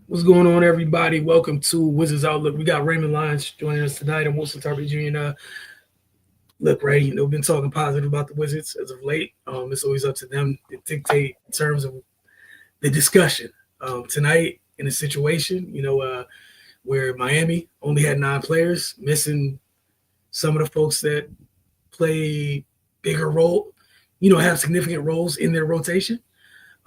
What's going on, everybody? Welcome to Wizards Outlook. We got Raymond Lyons joining us tonight. I'm Wilson Tarby Jr. Look, Ray, we've been talking positive about the Wizards as of late. It's always up to them to dictate in terms of the discussion. Tonight, in a situation, where Miami only had 9 players, missing some of the folks that play bigger role, have significant roles in their rotation.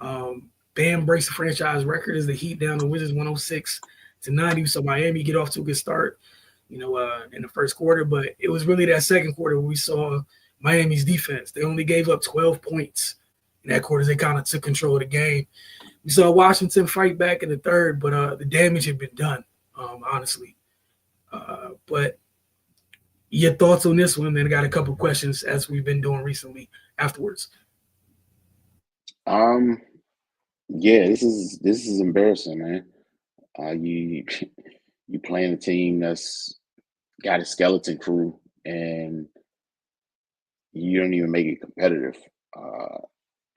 Um, Bam breaks the franchise record as the Heat down the Wizards 106-90. So Miami get off to a good start, in the first quarter. But it was really that second quarter where we saw Miami's defense. They only gave up 12 points in that quarter. They kind of took control of the game. We saw Washington fight back in the third, but the damage had been done, honestly. But your thoughts on this one? Then I got a couple questions as we've been doing recently afterwards. Um, yeah, this is embarrassing, man. You you playing a team that's got a skeleton crew, and you don't even make it competitive. Uh,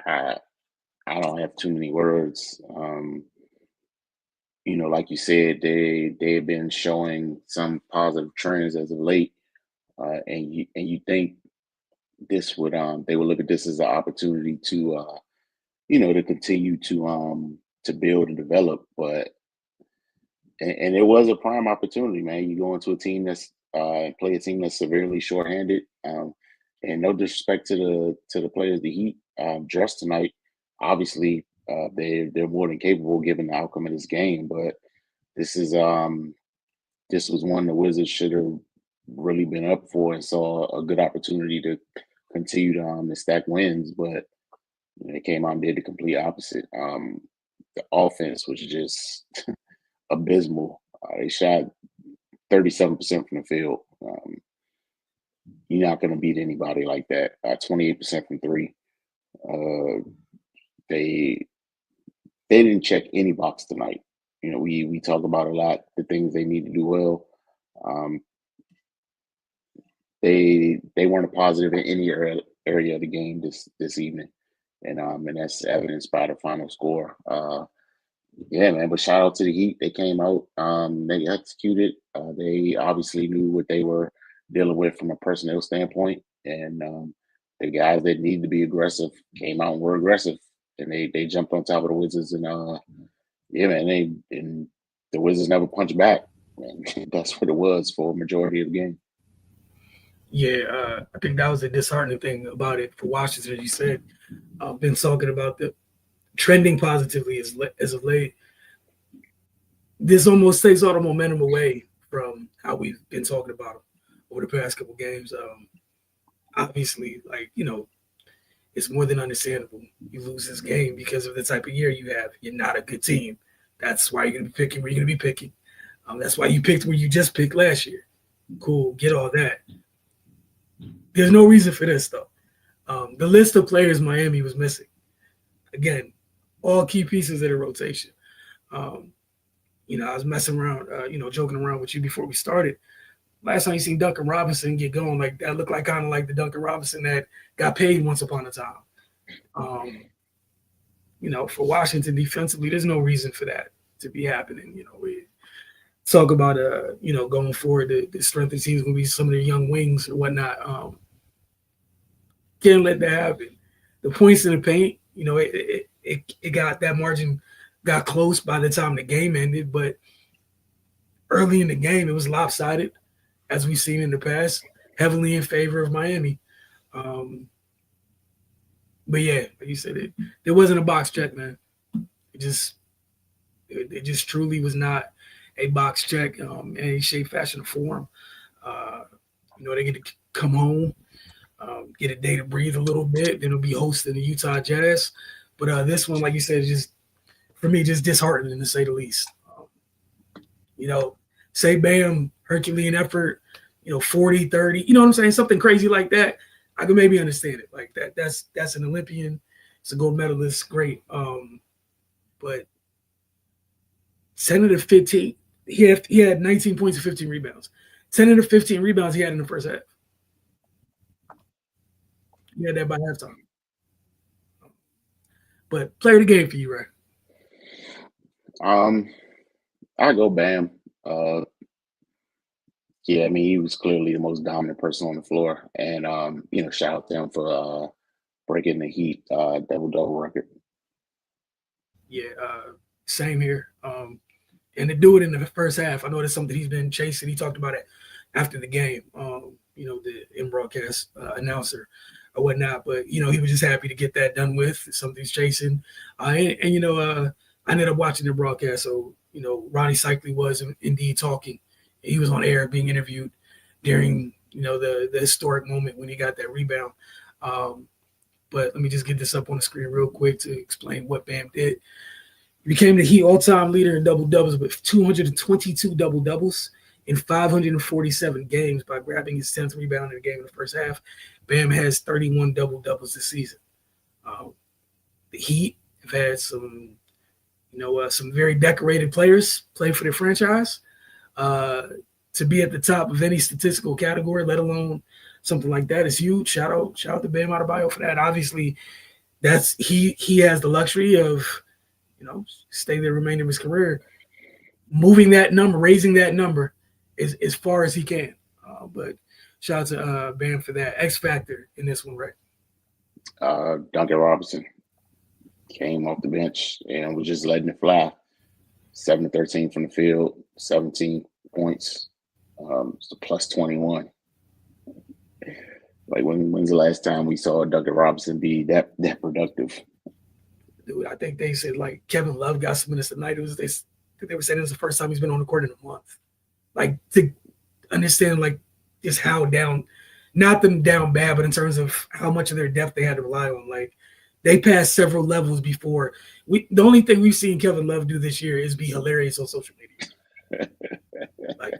I I don't have too many words. Like you said, they have been showing some positive trends as of late, and you think this would they would look at this as an opportunity to continue to build and develop, but and it was a prime opportunity, man. You go into a team that's play a team that's severely shorthanded. And no disrespect to the players the Heat dressed tonight. Obviously, they're more than capable given the outcome of this game. But this is this was one the Wizards should have really been up for and saw a good opportunity to continue to stack wins. But they came out and did the complete opposite. The offense was just abysmal. They shot 37% from the field. You're not going to beat anybody like that. 28% from three. Uh, they they didn't check any box tonight. We talk about a lot the things they need to do well. Um, they weren't a positive in any area of the game this evening, and that's evidenced by the final score. Yeah, man. But shout out to the Heat. They came out. They executed. They obviously knew what they were dealing with from a personnel standpoint, and the guys that needed to be aggressive came out and were aggressive, and they jumped on top of the Wizards. And yeah, man. And the Wizards never punched back. And that's what it was for a majority of the game. Yeah, I think that was the disheartening thing about it for Washington, as you said. Been talking about the trending positively as of late. This almost takes all the momentum away from how we've been talking about them over the past couple games. Obviously, it's more than understandable. You lose this game because of the type of year you have. You're not a good team. That's why you're going to be picking where you're going to be picking. That's why you picked where you just picked last year. Cool, get all that. There's no reason for this, though. The list of players Miami was missing. Again, all key pieces of the rotation. Um, I was messing around, joking around with you before we started. Last time you seen Duncan Robinson get going, like that looked like kind of like the Duncan Robinson that got paid once upon a time. Um, for Washington defensively, there's no reason for that to be happening. We talk about going forward, the strength of the team is going to be some of the young wings and whatnot. Can't let that happen. The points in the paint, it got that margin got close by the time the game ended, but early in the game it was lopsided, as we've seen in the past, heavily in favor of Miami. Um, but yeah, like you said, it wasn't a box check, man. It just it just truly was not a box check in any shape, fashion, or form. Uh, they get to come home, get a day to breathe a little bit. Then it'll be hosting the Utah Jazz. But this one, like you said, is just for me, just disheartening to say the least. You know, say Bam, Herculean effort, 40, 30, you know what I'm saying? Something crazy like that. I could maybe understand it like that. That's an Olympian. It's a gold medalist. Great. But 10 of the 15, he had 19 points and 15 rebounds. 10 of the 15 rebounds he had in the first half. He had that by halftime. But player of the game for you, right? Um, I go Bam. Uh, yeah, I mean he was clearly the most dominant person on the floor, and shout out to him for breaking the Heat double double record. Yeah, same here. And to do it in the first half, I know that's something he's been chasing. He talked about it after the game. The in broadcast announcer or whatnot. But he was just happy to get that done with. Something's chasing, I ended up watching the broadcast. So Ronnie Cycli was indeed talking. He was on air being interviewed during the historic moment when he got that rebound. Um, but let me just get this up on the screen real quick to explain what Bam did. He became the Heat all-time leader in double-doubles with 222 double-doubles in 547 games by grabbing his 10th rebound in the game in the first half. Bam has 31 double-doubles this season. Uh, the Heat have had some very decorated players play for their franchise. Uh, to be at the top of any statistical category, let alone something like that, is huge. Shout out to Bam Adebayo for that. Obviously, he has the luxury of stay the remainder of his career, moving that number, raising that number as far as he can. But shout out to Bam for that X factor in this one, right? Duncan Robinson came off the bench and was just letting it fly. 7 to 13 from the field, 17 points, it's a plus 21. Like when's the last time we saw Duncan Robinson be that productive? Dude, I think they said like Kevin Love got some minutes tonight. They were saying it was the first time he's been on the court in a month. Like to understand like just how down, not them down bad, but in terms of how much of their depth they had to rely on. Like they passed several levels before. The only thing we've seen Kevin Love do this year is be hilarious on social media. Like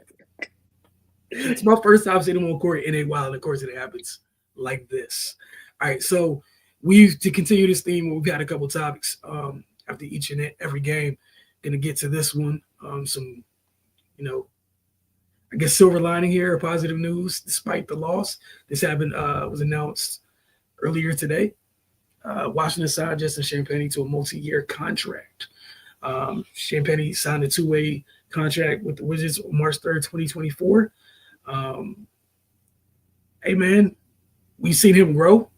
it's my first time seeing him on court in a while, and of course it happens like this. All right, so to continue this theme, we've got a couple topics after each and every game. Gonna get to this one. Some, I guess silver lining here, positive news despite the loss. This happened was announced earlier today. Washington signed Justin Champagnie to a multi-year contract. Champagnie signed a two-way contract with the Wizards on March 3rd, 2024. Hey man, we've seen him grow,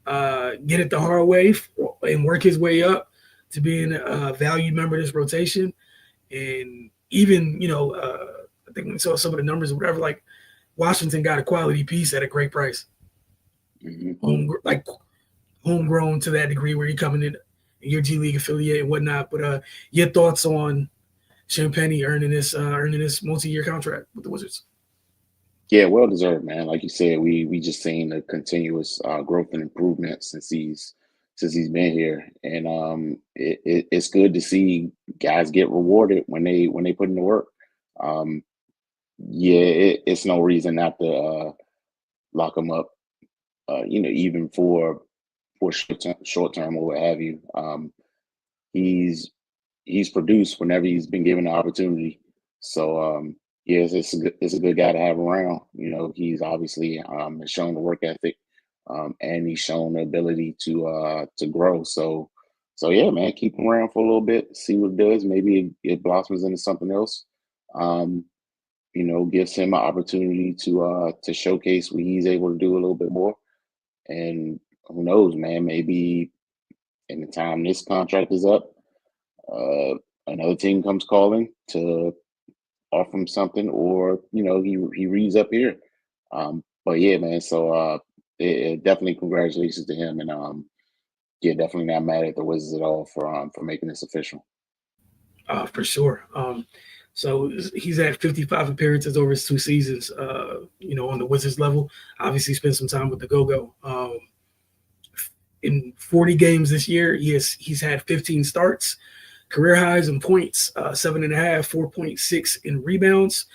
get it the hard way, and work his way up to being a valued member of this rotation. And even, I think we saw some of the numbers or whatever, like Washington got a quality piece at a great price. Mm-hmm. Homegrown to that degree where you're coming in your G League affiliate and whatnot. But your thoughts on Champagnie earning this multi-year contract with the Wizards? Yeah, well deserved, man. Like you said, we just seen a continuous growth and improvement since he's been here, and it's good to see guys get rewarded when they put in the work. Um, yeah, it's no reason not to lock him up. Even for short term or what have you. He's he's produced whenever he's been given the opportunity. So yes, it's a good guy to have around. He's obviously has shown the work ethic, and he's shown the ability to grow. So yeah, man, keep him around for a little bit, see what it does. Maybe it blossoms into something else. Um, gives him an opportunity to showcase what he's able to do a little bit more. And who knows, man? Maybe in the time this contract is up, uh, another team comes calling to offer him something, or he reads up here. But yeah, man. So definitely congratulations to him, and yeah, definitely not mad at the Wizards at all for making this official. For sure. So he's had 55 appearances over his 2 seasons. On the Wizards level, obviously spent some time with the Go-Go. In 40 games this year, he's had 15 starts, career highs in points, 7.5, 4.6 in rebounds,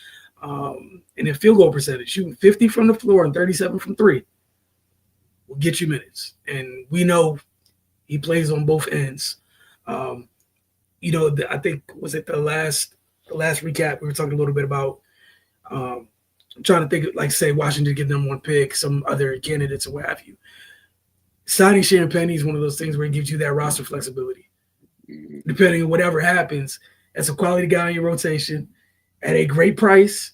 and in field goal percentage, shooting 50 from the floor and 37 from three will get you minutes. And we know he plays on both ends. I think was it the last recap we were talking a little bit about. I'm trying to think, like say Washington get number one pick, some other candidates or what have you. Signing Champagnie is one of those things where it gives you that roster flexibility. Depending on whatever happens, That's a quality guy in your rotation at a great price.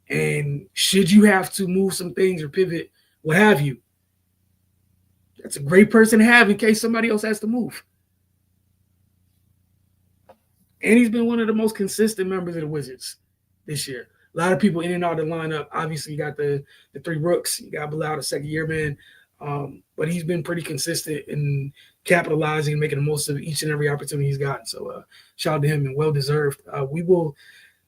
And should you have to move some things or pivot, what have you, that's a great person to have in case somebody else has to move. And he's been one of the most consistent members of the Wizards this year. A lot of people in and out of the lineup. Obviously, you got the three rooks. You got Bilal, the second year man. But he's been pretty consistent in capitalizing and making the most of each and every opportunity he's gotten. So shout out to him and well deserved. We will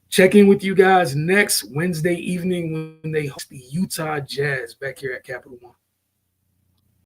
check in with you guys next Wednesday evening when they host the Utah Jazz back here at Capital One.